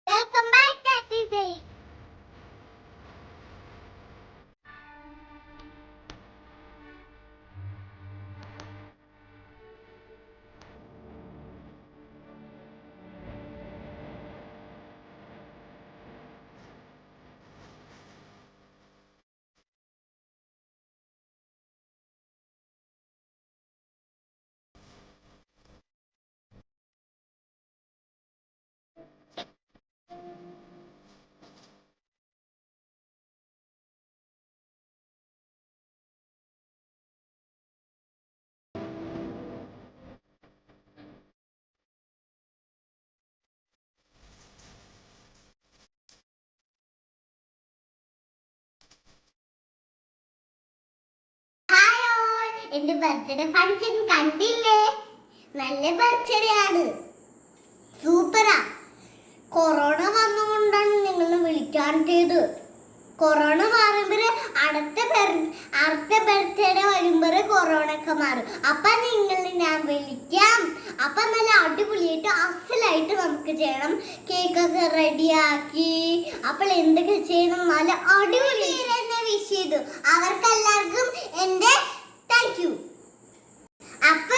Welcome back, Daddy. Hi all, എന്റെ birthday function കണ്ടില്ലേ? നല്ല ബർത്ത്ഡേ ആണ്, സൂപ്പറാ. കൊറോണ വന്നുകൊണ്ടാണ് നിങ്ങളെ വിളിക്കാൻ ചെയ്ത്. കൊറോണ മാറുമ്പോൾ അടുത്ത ബർത്ത്ഡേ വരുമ്പോൾ കൊറോണ ഒക്കെ മാറും. അപ്പൊ നിങ്ങളെ ഞാൻ വിളിക്കാം. അപ്പൊ നല്ല അടിപൊളിയായിട്ട് അസലായിട്ട് നമുക്ക് ചെയ്യണം. കേക്കൊക്കെ റെഡിയാക്കി അപ്പോൾ എന്തൊക്കെ ചെയ്യണം, നല്ല അടിപൊളി വിഷ് ചെയ്തു. അവർക്കെല്ലാവർക്കും എന്റെ താങ്ക് യു. അപ്പൊ